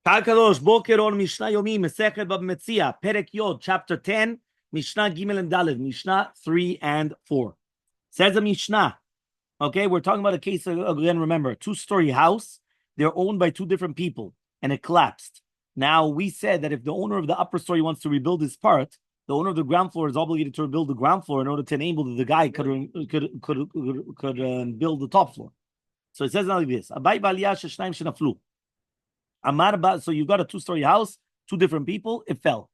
Kadosh Boker on Mishna Yomi Masechet Metzia Perek Yod chapter 10 Mishnah Gimel and Daled Mishnah 3 and 4 says a Mishnah. Okay, we're talking about a case again. Remember, two-story house. They're owned by two different people, and it collapsed. Now we said that if the owner of the upper story wants to rebuild his part, the owner of the ground floor is obligated to rebuild the ground floor in order to enable the guy could build the top floor. So it says like this: so you got a two-story house, two different people, it fell.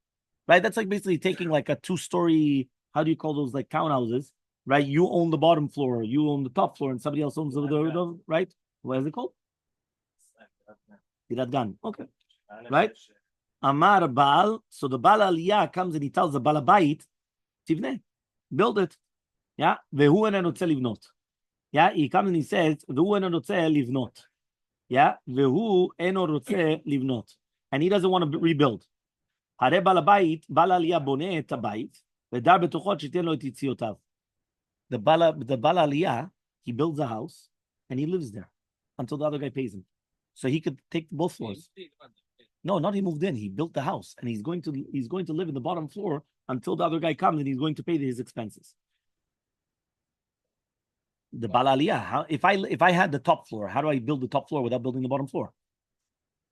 Right? That's like basically taking like a two-story, how do you call those, like townhouses, right? You own the bottom floor, you own the top floor, and somebody else owns the right? What is it called? Gun. Okay. Right? Amar Baal. So the Baal Aliyah comes and he tells the Baal Bayit, Tivne, build it. Yeah. Vehu eno rotze livnot. Yeah. He comes and he says, Vehu eno rotze livnot. Yeah. Vehu eno rotze livnot. And he doesn't want to rebuild. Hare Baal Bayit, Baal Aliyah boneh et habayit, vedar betochot shiten lo et yitziotav. The Bala Aliyah, he builds a house and he lives there until the other guy pays him. So he could take both floors. No, not he moved in. He built the house and he's going to live in the bottom floor until the other guy comes and he's going to pay his expenses. The Bala Aliyah, if I had the top floor, how do I build the top floor without building the bottom floor?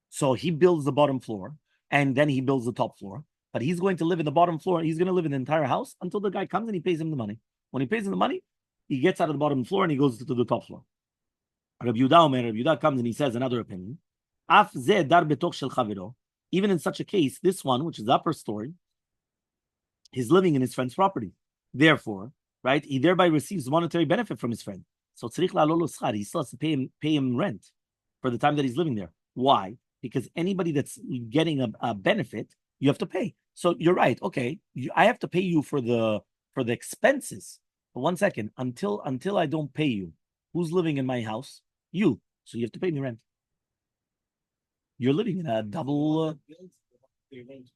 So he builds the bottom floor and then he builds the top floor, but he's going to live in the bottom floor. He's going to live in the entire house until the guy comes and he pays him the money. When he pays him the money, he gets out of the bottom floor and he goes to the top floor. Rabbi Yehuda comes and he says another opinion. Even in such a case, this one, which is the upper story, he's living in his friend's property. Therefore, right, he thereby receives monetary benefit from his friend. So he still has to pay him rent for the time that he's living there. Why? Because anybody that's getting a benefit, you have to pay. So you're right. Okay, I have to pay you for the expenses. But 1 second, until I don't pay you, who's living in my house? You. So you have to pay me rent. You're living in a double.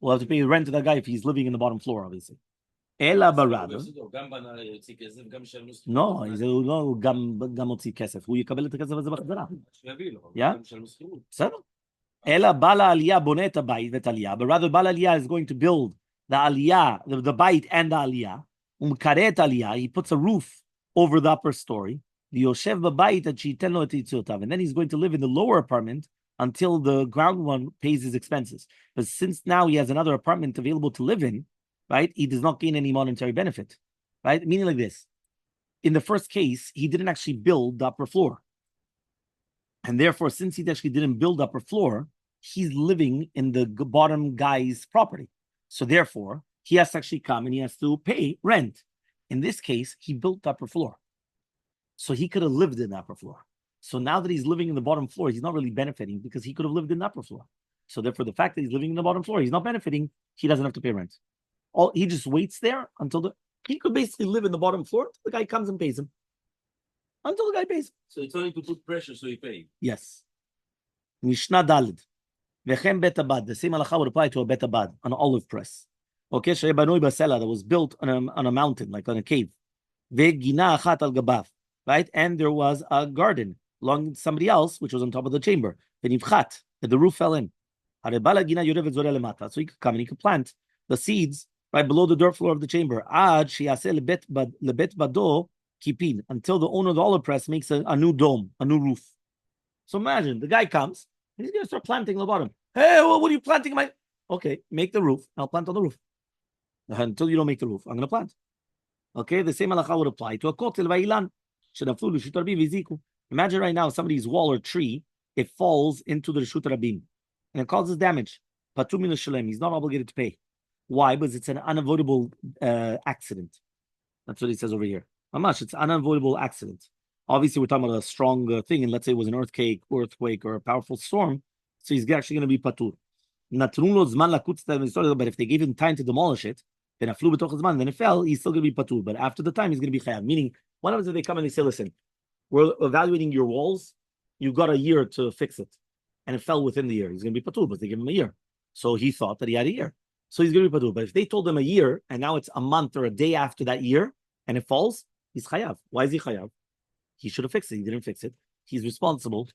We'll have to pay rent to that guy if he's living in the bottom floor, obviously. Ela barada. No, he's לא גם הוציא כסף. הוא יקבל את הכסף הזה בחזרה. Yeah? בסדר. אלא בעל העלייה בונה את הבית ואת העלייה, but rather בעל העלייה is going to build the aliyah, the bait and the aliyah. He puts a roof over the upper story. And then he's going to live in the lower apartment until the ground one pays his expenses. But since now he has another apartment available to live in, right, he does not gain any monetary benefit. Right? Meaning like this. In the first case, he didn't actually build the upper floor. And therefore, since he actually didn't build the upper floor, he's living in the bottom guy's property. So therefore, he has to actually come and he has to pay rent. In this case, he built the upper floor. So he could have lived in the upper floor. So now that he's living in the bottom floor, he's not really benefiting because he could have lived in the upper floor. So therefore, the fact that he's living in the bottom floor, he's not benefiting. He doesn't have to pay rent. He just waits there until he could basically live in the bottom floor until the guy comes and pays him. Until the guy pays him. So it's only to put pressure so he pays. Yes. Mishna Daled. Vechem bet abad. The same halacha would apply to a bet abad, an olive press. Okay, that was built on a mountain, like on a cave. Right? And there was a garden belonging to somebody else, which was on top of the chamber. And the roof fell in. So he could come and he could plant the seeds right below the dirt floor of the chamber. Until the owner of the olive press makes a new dome, a new roof. So imagine the guy comes and he's going to start planting on the bottom. Hey, what are you planting? Okay, make the roof. I'll plant on the roof. Until you don't make the roof, I'm going to plant. Okay, the same halacha would apply to a kotel va'ilan. Imagine right now somebody's wall or tree, it falls into the Reshut Rabim and it causes damage. He's not obligated to pay. Why? Because it's an unavoidable accident. That's what he says over here. Mamash, it's an unavoidable accident. Obviously, we're talking about a strong thing, and let's say it was an earthquake or a powerful storm, so he's actually going to be patur. But if they gave him time to demolish it, then it fell, he's still going to be patur. But after the time, he's going to be chayav. Meaning, what happens if they come and they say, listen, we're evaluating your walls, you've got a year to fix it. And it fell within the year. He's going to be patur, but they give him a year. So he thought that he had a year. So he's going to be patur. But if they told him a year, and now it's a month or a day after that year, and it falls, he's chayav. Why is he chayav? He should have fixed it. He didn't fix it. He's responsible